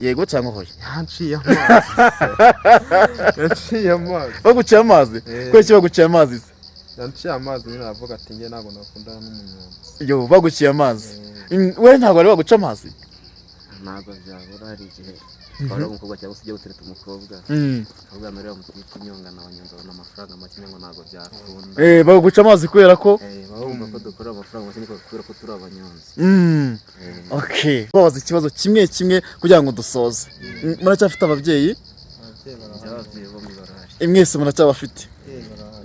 yego cyangwa hoya yanciye amazi yaciye amazi baguciye amazi kweki baguciye amazi se yanciye amazi nyine aravuga ati nge ntabwo nakundana n'umunyonzi yo baguciye amazi we ntabwo ari baguca amazi ntabwo byabura hari igihe twara umukobwa cyangwa se ujya gutereta umukobwa ahubwo amerera mu gihe cy'inyonga n'abanyonzi babona amafaranga make ngo ntabwo byakunda baguca amazi kubera ko bumva ko dukorera amafaranga make niko kubera ko turi abanyonzi okay babaza ikibazo kimwe kugira ngo dusoze muracyafite ababyeyi ababyeyi bo mu baraje mwese muracyabafite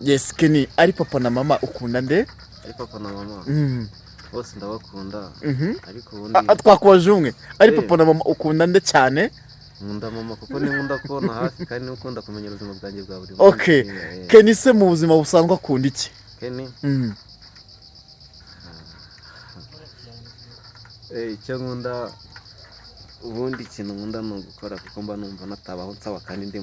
yes Kenny ari papa na mama ukunda nde ari papa na mama bose ndabakunda ariko ubundi twakubaje umwe ari papa na mama ukunda nde cyane nkunda mama kuko ni nkunda kubona hafi kandi n'ukunda kumenya ubuzima bwanjye bwa buri munsi okay Kenny se mu buzima busanzwe akunda iki Kenny icyo nkunda ubundi ikintu nkunda ni ugukora kuko mba numva natabaho nsaba kandi ndi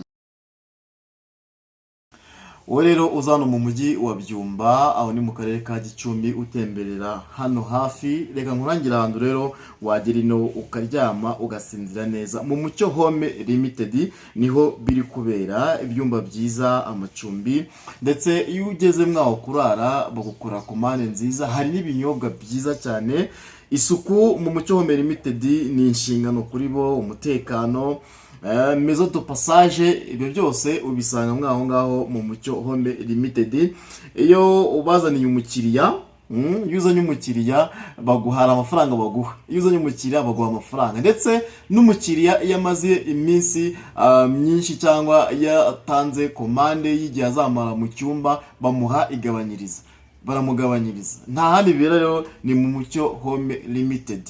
uwo rero uzana mu mujyi wa Byumba aho ni mu karere ka Gicumbi utemberera hano hafi reka nkurangira ahantu rero wagera ino ukaryama ugasinzira neza mu Mucyo Home Limited niho biri kubera ibyumba byiza amacumbi ndetse iyo ugeze mwaho kurara bagukora komande nziza hari n'ibinyobwa byiza cyane isuku mu Mucyo Home Limited ni inshingano kuri bo umutekano maison de passage ibyo byose ubisanga mwaho ngaho mu Mucyo Home Limited iyo ubazaniye umukiriya iyo uzanye umukiriya baguhara amafaranga baguha iyo uzanye umukiriya baguha amafaranga ndetse n'umukiriya iyo amaze iminsi myinshi cyangwa yatanze komande y'igihe azamara mu cyumba bamuha igabanyiriza baramugabanyiriza nta handi bira rero ni mu Mucyo Home Limited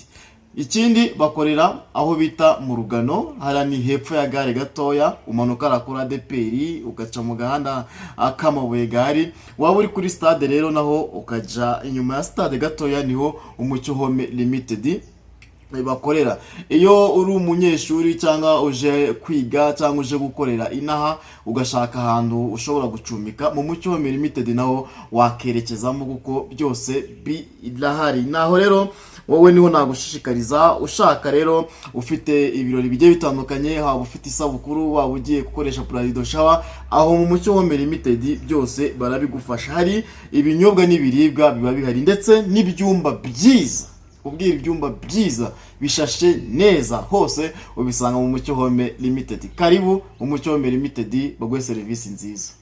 ikindi bakorera aho bita mu Rugano harani hepfo ya gare gatoya umanuka rakura ADPR ugaca mu gahanda akamabuye gari waba uri kuri stade rero naho ukaja inyuma ya stade gatoya niho Umucyo Home Limited bakorera iyo uri umunyeshuri cyangwa uje kwiga cyangwa uje gukorera inaha ugashaka ahantu ushobora gucumbika mu Mucyo Home Limited naho wakerekezamo kuko byose birahari naho rero wowe niho nagushishikariza ushaka rero ufite ibirori bigiye bitandukanye haba ufite isabukuru waba ugiye gukoresha private shower aho mu Mucyo Home Limited byose barabigufasha hari ibinyobwa n'ibiribwa biba bihari ndetse n'ibyumba byiza ubwira ibyumba byiza bishashe neza hose ubisanga mu Mucyo Home Limited karibu mu Mucyo Home Limited baguhe serivisi nziza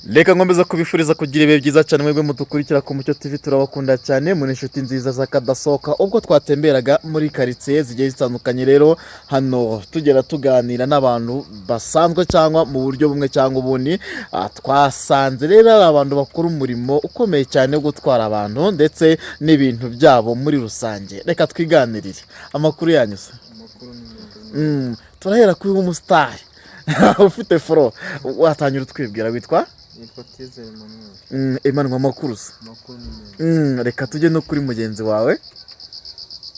Leka ngomeza kubifuriza kugira ibihe byiza cyane mwebwe mutukurikira ku Mucyo TV turabakunda cyane muri inshuti nziza zakadasoka ubwo twatemberaga muri quartier zigiye zitandukanye rero hano tugera tuganira n'abantu basanzwe cyangwa mu buryo bumwe cyangwa ubundi twasanze rero abantu bakora umurimo ukomeye cyane wo gutwara abantu ndetse n'ibintu byabo muri rusange reka twiganirire amakuru yanyu se turahera kuri umustar ufite foro watangira twibwira witwa Emmanuel Makurusa reka tujye no kuri mugenzi wawe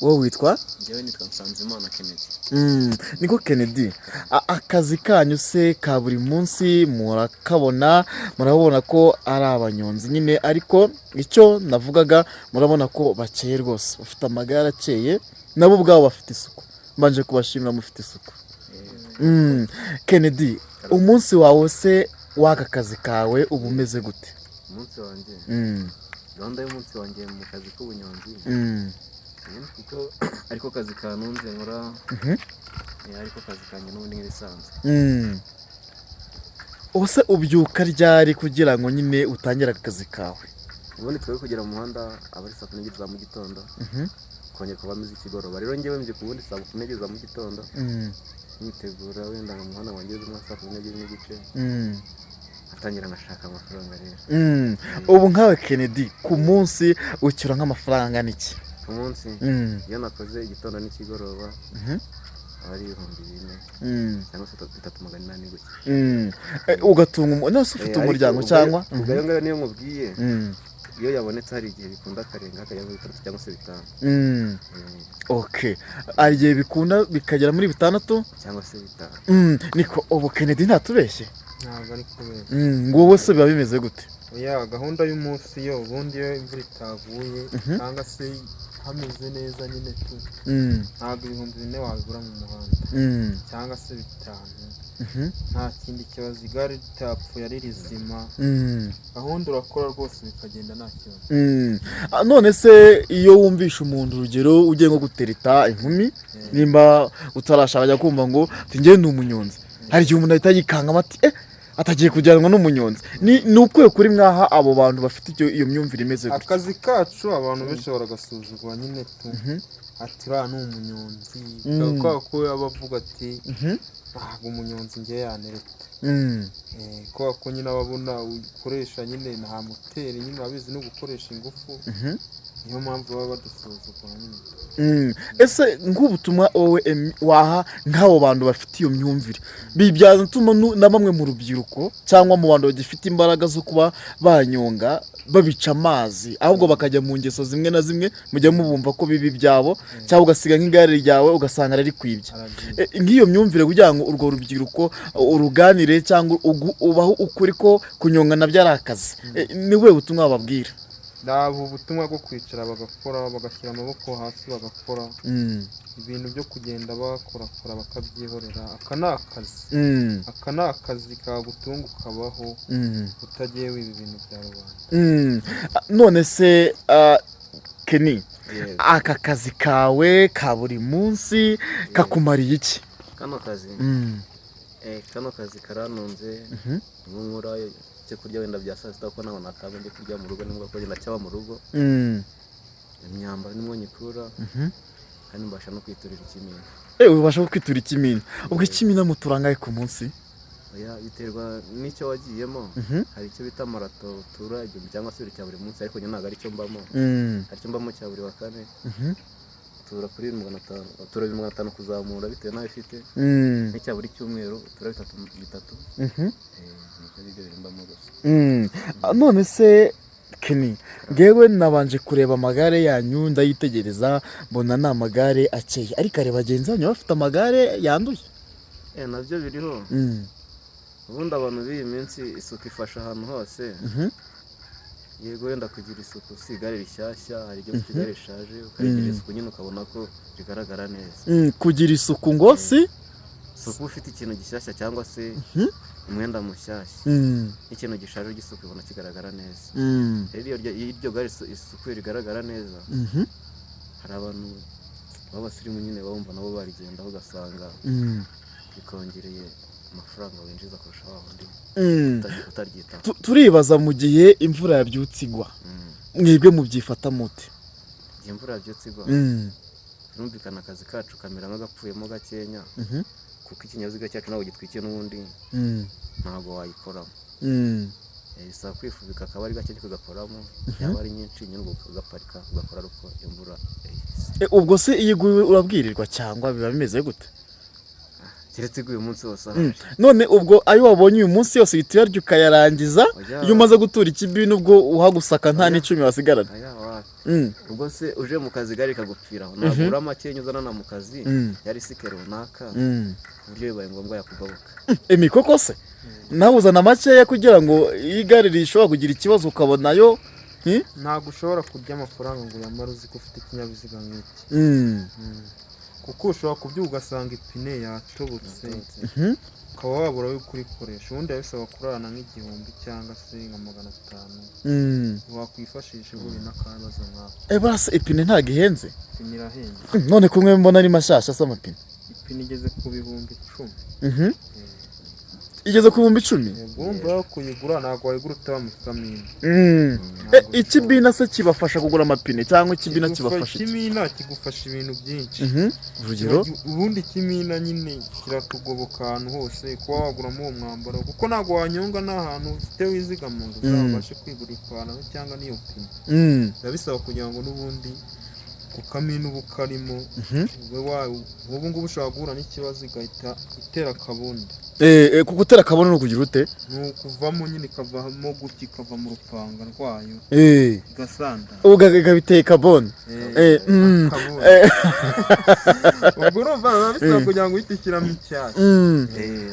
wowe witwa njyewe nitwa Nsanzimana Kennedy niko Kennedy akazi kanyu se ka buri munsi murakabona murabona ko ari abanyonzi nyine ariko icyo navugaga murabona ko bakeye rwose ufite amagara akeye nabo ubwabo bafite isuku mbanje kubashimira mufite isuku Kennedy umunsi wawe se waka kazi kawe uba umeze gute umunsi wanjye gahunda y'umunsi wanjye mu kazi k'ubunyonzi kuko ariko kazi kanunze nkora ariko kazi kanjye n'ubundi nk'ibisanzwe ubuse ubyuka ryari kugira ngo nyine utangire akazi kawe ubundi twari kugera mu muhanda abari saa 4 za mu gitondo kongera kuba mizi ikigoroba rero njyewe mbyuka ubundi saa 4 za mu gitondo nitegura wenda mu muhanda wangeze mu saa 4 n'igice atangira nashaka amafaranga rero ubu nkawe Kennedy ku munsi ucyura nk'amafaranga niki ku munsi iyo nakoze igitondo n'ikigoroba ari 4,000 cyangwa se 3,800 gutya ugatunga nose ufite umuryango cyangwa ubwo ngayo niyo nkubwiye iyo yabonetse hari igihe bikunda karenga akajya muri 3 cyangwa se 5 okay ari igihe bikunda bikagera muri 6 cyangwa se 5 niko ubu Kennedy ntatubeshye ntabwo ari kubera ngo wose biba bimeze gute oya gahunda y'umunsi yo ubundi yo imvura itavuye cyangwa se hameze neza nyine tu ntabwo 4,000 wabigura mu muhanda cyangwa se 5 nta kindi kibazo igare ritapfuye ari rizima gahunda urakora rwose bikagenda nta kibazo. None se iyo wumvisha umuntu urugero ugiye nko gutereta inkumi nimba utarashaka ajya kumva ngo njye ndi umunyonzi, hari igihe umuntu ahita yikanga ati atagiye kujyanwa n'umunyonzi, ni ukwiye kuri mwaha abo bantu bafite iyo myumvire imeze gutya. Akazi kacu abantu benshi baragasuzugura nyine tu ati uriya ni umunyonzi kuko aba avuga ati ntabwo umunyonzi njye yanereta kubera ko nyine ababona ukoresha nyine nta moteri nyine abizi no gukoresha ingufu, niyo mpamvu baba badusuzugura nyine. Ese nk'ubutumwa wowe waha nk'abo bantu bafite iyo myumvire bibyaza tuma na bamwe mu rubyiruko cyangwa mu bantu bagifite imbaraga zo kuba banyonga babica amazi ahubwo bakajya mu ngeso zimwe na zimwe mujya mubumva ko bibi byabo cyangwa ugasiga nk'igare ryawe ugasanga rari kwibya nk'iyo myumvire kugira ngo urwo rubyiruko uruganire cyangwa ubaho ukuri ko kunyonga nabyo ari akazi, ni we butumwa bababwira? Nabo ubutumwa bwo kwicara bagakora bagashyira amaboko hasi bagakora ibintu byo kugenda bakorakora bakabyihorera. Aka ni akazi kagutunga ukabaho utagiye wiba ibintu bya rubanda. None se Kenny, aka kazi kawe ka buri munsi kakumariye iki? Kano kazi karanunze nk'unkura cyo kurya wenda bya saa sita ko naho nataba ndi kurya mu rugo nimba ko ngenda cyaba mu rugo imyambaro nimwo nyikura kandi mbasha no kwiturira ikimina. Ubasha kwitura ikimina? Ubwo ikimina muturangaye ku munsi? Oya biterwa n'icyo wagiyemo. Hari icyo bita marato tura igihumbi cyangwa se cya buri munsi, ariko ntabwo ari cyo mbamo. Hari cyo mbamo cya buri wa kane tura kuri 500, tura 500 kuzamura bitewe nayo ifite n'icya buri cyumweru tura 3 nicyo mbamo gusa. None se Kenny, ngewe nabanje kureba amagare yanyu ndayitegereza mbona ni amagare akeye, ariko ari bagenzi banyu bafite amagare yanduye? Nabyo biriho. Ubundi abantu b'iyi minsi isuku ifasha ahantu hose. Yego wenda kugira isuku si igare rishyashya, hari igihe ufite igare rishaje ukarigira isuku nyine ukabona ko rigaragara neza. Kugira isuku ngo si isuku ufite ikintu gishyashya cyangwa se umwenda mushyashya ikintu gishaje gisuku ubona kigaragara neza. Rero iryo gare isuku rigaragara neza, hari abantu b'abasirimu nyine bumva nabo barigendaho ugasanga bikongereye amafaranga winjiza kurusha wundi utaryitaho. Turibaza mu gihe imvura yabyutse igwa mwebwe mubyifata mute? Igihe imvura yabyutse igwa birumvikana akazi kacu kamera nk'agapfuyemo gakenya kuko ikinyabiziga cyacu ntabwo gitwikiye n'ubundi ntabwo wayikoramo. Bisaba kwifubika akaba ari gake kugakoramo, yaba ari nyinshi nyine ugaparika ugakora ariko imvura ubwo se iyo iguye urabwirirwa cyangwa biba bimeze gute? Keretse iguye umunsi wose. None ubwo ayo wabonye uyu munsi yose uhita uyarya ukayarangiza iyo umaze gutura ikibini ubwo uhagusaka nta n'icumi wasigarana? Ubwo se uje mu kazi gari kagupfiraho nagura make nyuzana na mu kazi yari sike runaka uburyo bibaye ngombwa yakugabuka. Koko se nawe uzana makeya kugira ngo igare rishobora kugira ikibazo ukabonayo? Ntabwo ushobora kurya amafaranga ngo uyamare uzi ko ufite ikinyabiziga nk'iki, kuko ushobora kubyuka ugasanga ipine yatobotse ukaba wabura yo kurikoresha. Ubundi bisaba kurana nk'igihumbi cyangwa se nka 500 wakwifashisha ubuye n'akabazo nkako. Barasa ipine ntabwo ihenze? Ipine irahenze. None kumwe mbona ari mashasha se amapine? Ipine igeze ku 10,000. Igeze ku 10,000? Urumva kuyigura ntabwo wayigura utamukamina. Ikibina se kibafasha kugura amapine cyangwa ikibina kibafasha? Ikimina kigufasha ibintu byinshi. Urugero? Ubundi ikimina nyine kiratugoboka ahantu hose kuba waguramo uwo mwambaro, kuko ntabwo wanyonga n'ahantu ufite wizigama ngo uzabashe kwigura ipantaro cyangwa n'iyo pine. Biba bisaba kugira ngo n'ubundi kukamina ubu karimo ubu ngubu ushobora guhura n'ikibazo igahita itera akabundi. Kugutera akabona no kugira ute? Nukuvamo nyine kavamo guki kava mu rupanga rwayo igasanda ugaga biteye kabone. Ubwo urumva bisaba kugira ngo uyitikiramo icyayi.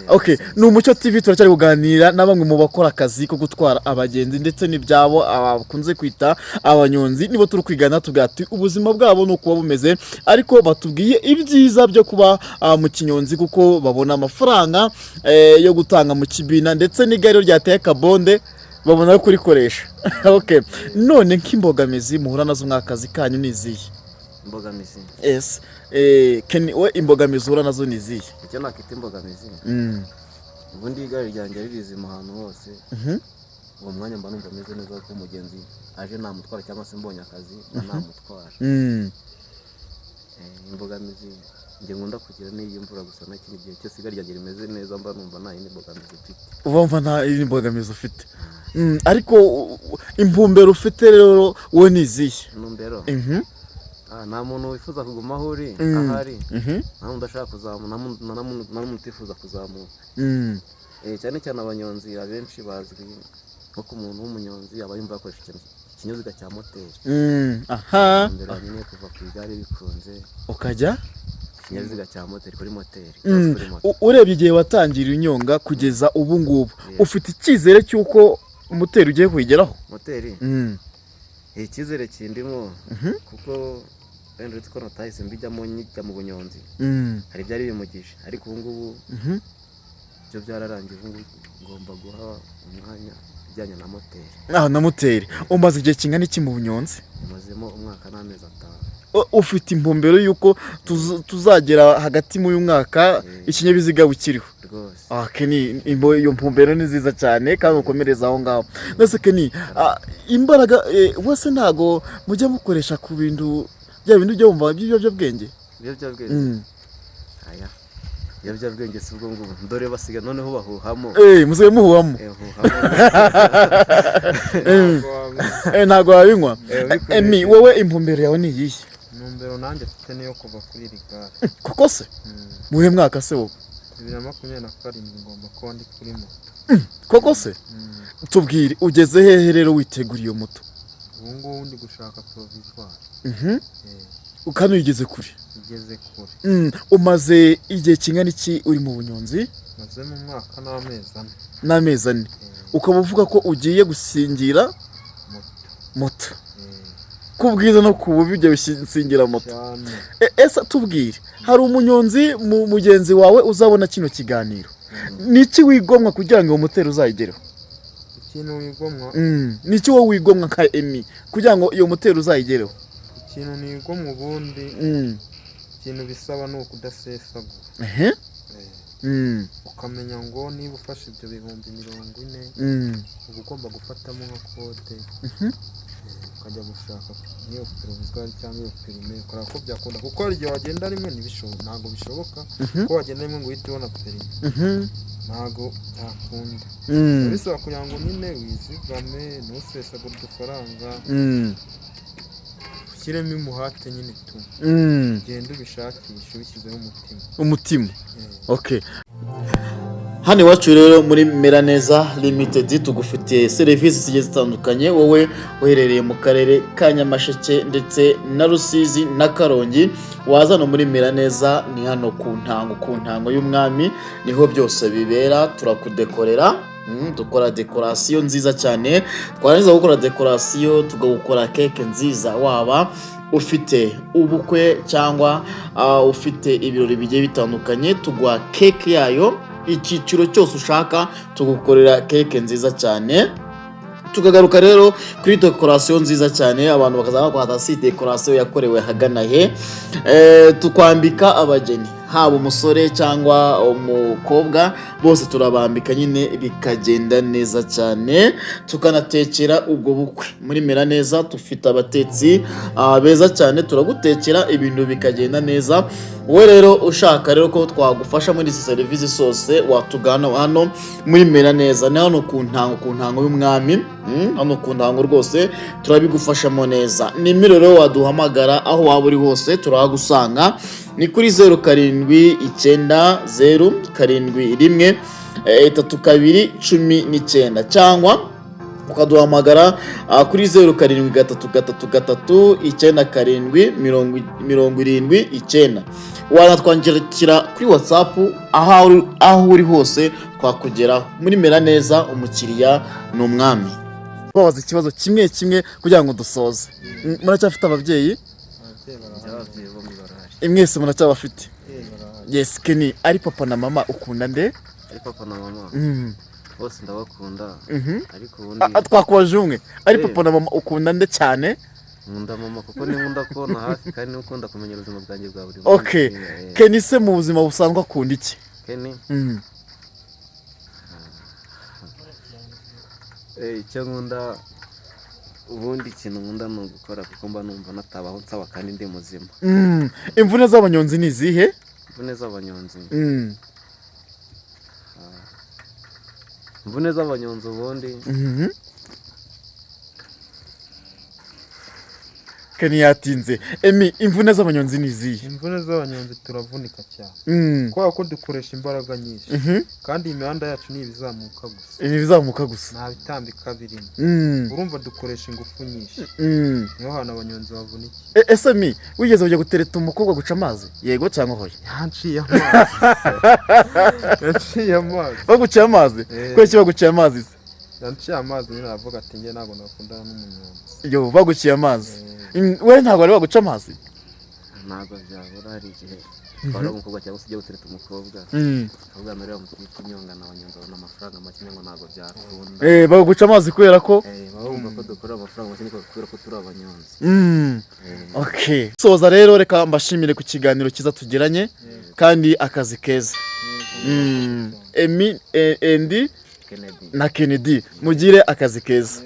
Okay, ni Umucyo TV turacyari kuganira na bamwe mu bakora akazi ko gutwara abagenzi ndetse n'ibyabo abakunze kwita abanyonzi, nibo turi kwigana tugati ubuzima bwa bwabo ni ukuba bumeze, ariko batubwiye ibyiza byo kuba mu Kinyonzi kuko babona amafaranga yo gutanga mu kibina, ndetse n'igare ryateye kabonde babona yo kurikoresha. Okay, none nk'imbogamizi muhura nazo mwakazi kanyu ni izihe? Imbogamizi Yes, we imbogamizi uhura nazo ni izihe? icyo nakita imbogamizi, ubundi igare ryanjye ririzima ahantu hose, uwo mwanya mba numva meze neza ko umugenzi aje namutwara cyangwa se mbonye akazi namutwara. Imbogamizi njye nkunda kugira n'iyo imvura gusa, na kindi gihe cyose igare ryanjye rimeze neza mba numva nta yindi mbogamizi mfite. Ubumva nta imbogamizi ufite? Ariko impumbero ufite rero wowe ni izihe? Intumbero nta muntu wifuza kuguma aho uri ahari, nta muntu udashaka kuzamuka, nta muntu utifuza kuzamuka. Cyane cyane abanyonzi abenshi bazwi nko ku muntu w'umunyonzi aba yumva yakoresha ikinyabiziga cya moteri. Mbere nyine kuva ku igare bikunze ukajya ikinyabiziga cya moteri kuri moteri. Urebye igihe watangira inyonga kugeza ubu ngubu, ufite icyizere cy'uko moteri ugiye kuyigeraho? Moteri icyizere kindimo, kuko wenda uretse ko natahise mbijyamo njya mu bunyonzi, hari ibyari bimugije, ariko ubu ngubu byo byararangiye. Ubu ngubu ngomba guha umwanya ujyanye na moteri. Na moteri umaze igihe kingana iki mu bunyonzi? Mazemo umwaka n'amezi 5. Ufite impumbero y'uko tuzagera hagati mu uyu mwaka ikinyabiziga bukiriho rwose? Iyo mpumbero ni nziza cyane kandi ukomereza aho ngaho. Mbese Kenny, imbaraga wese ntago mujya mukoresha ku bintu bya bintu byo mva by'ibiyobyabwenge? Ibiyobyabwenge si ubwo ngubu, dore basiga noneho bahuhamo. Muziye muhuhamo? Ntago wabinywa? Wowe impumbero yawe ni iyihe? Intumbero nanjye mfite niyo kuva kuri iri gare. Koko se? Muhe mwaka se wowe? 2027 ngomba kuba ndi kuri moto. Koko se? Tubwire ugeze hehe rero witegura iyo moto? Ubu ngubu ndi gushaka provisoire. Ukano yigeze kuri? Igeze kure. Umaze igihe kingana iki uri mu bunyonzi? Maze mu mwaka n'amezi 4. N'amezi 4. Ukaba uvuga ko ugiye gusingira moto? Kubwiza no kububi byo bisingira moto. Ese tubwire, hari umunyonzi mu mugenzi wawe uzabona kino kiganiro, niki wigomwa kugira ngo moteri uzayigereho? Ikintu wigomwa? Niki wowe wigomwa ka Emmy kugira ngo iyo moteri uzayigereho? Ikintu nigomwa ubundi, ikintu bisaba no kudasesagura. Ukamenya ngo niba ufashe ibyo 40,000 uba ugomba gufatamo nka kode, ukajya gushaka niyo provisoire cyangwa iyo perime, ukora ko byakunda, kuko hari igihe wagenda rimwe ntibishoboka, ntabwo bishoboka ko wagenda rimwe ngo uhite ubona perime, ntabwo byakunda. Bisaba kugira ngo nyine wizigame, ntusesagure udufaranga, ushyiremo umuhate nyine tu, genda ubishakisha ubishyizeho umutima. Okay. Hano iwacu rero muri Meraneza Limited tugufitiye serivisi zigiye zitandukanye. Wowe uherereye mu karere ka Nyamasheke ndetse na Rusizi na Karongi, wazana muri Meraneza ni hano ku ntango y'umwami, niho byose bibera. Turakudekorera, dukora dekorasiyo nziza cyane. Twarangiza gukora dekorasiyo tugakora keke nziza, waba ufite ubukwe cyangwa ufite ibirori bigiye bitandukanye, tugwa keke yayo icyiciro cyose ushaka, tugukorera keke nziza cyane. Tukagaruka rero kuri dekorasiyo nziza cyane, abantu bakaza kwata si dekorasiyo yakorewe hagana he. Tukwambika abageni, haba umusore cyangwa umukobwa, bose turabambika nyine bikagenda neza cyane. Tukanatekera ubwo bukwe muri Meraneza, dufite abatetsi beza cyane, turagutekera ibintu bikagenda neza. Wowe rero ushaka rero ko twagufasha muri izi serivisi zose, watugana hano muri Meraneza, ni hano ku ntango y'umwami, hano ku ntango rwose turabigufashamo neza. Nimero rero waduhamagara aho waba uri hose turahagusanga, ni kuri 0790713219 cyangwa ukaduhamagara kuri 0733977079. Wanatwandikira kuri WhatsApp aho uri hose twakugeraho. Muri Meraneza umukiriya ni umwami. Babaza ikibazo kimwe kugira ngo dusoze. Muracyafite ababyeyi? ababyeyi bombi barahari. Mwese muracyabafite? barahari. Yes, Kenny, ari papa na mama ukunda nde? Ari papa na mama bose ndabakunda, ariko ubundi twakubaje umwe, ari papa na mama ukunda nde cyane? nkunda mama kuko ni nkunda kubona hafi kandi ni ukunda kumenya ubuzima bwanjye bwa buri munsi. Okay, Kenny se mu buzima busanzwe akunda iki? Kenny icyo nkunda ubundi ikintu nkunda ni ugukora kuko mba numva natabaho nsaba kandi ndi muzima. Imvune z'abanyonzi ni izihe? Imvune z'abanyonzi imvune z'abanyonzi ubundi Kenny yatinze. Emi, imvune z'abanyonzi ni izihe? Imvune z'abanyonzi turavunika cyane kubera ko dukoresha imbaraga nyinshi kandi imihanda yacu ni ibizamuka gusa. Ibizamuka gusa, nta bitambika birimo. Urumva dukoresha ingufu nyinshi, niho hantu abanyonzi bavunikiye. Ese Mi, wigeze ujya gutereta umukobwa guca amazi? Yego cyangwa hoya? Yanciye amazi. Yanciye amazi. Baguciye amazi? Kweki baguciye amazi se? Yanciye amazi nyine aravuga ati njye ntabwo nakundana n'umunyonzi. Yo, baguciye amazi. We ntabwo ari baguca amazi? ntabwo byabura, hari igihe twara umukobwa cyangwa se ujya gutereta umukobwa ahubwo amarira mutwite inyongana abanyonzi babona amafaranga make ngo ntabwo byakunda. Baguca amazi kubera ko bumva ko dukora amafaranga make kubera ko turi abanyonzi. Okay, soza rero reka mbashimire ku kiganiro cyiza tugiranye kandi akazi keza. Emi, Andy Kennedy na Kennedy, mugire akazi keza.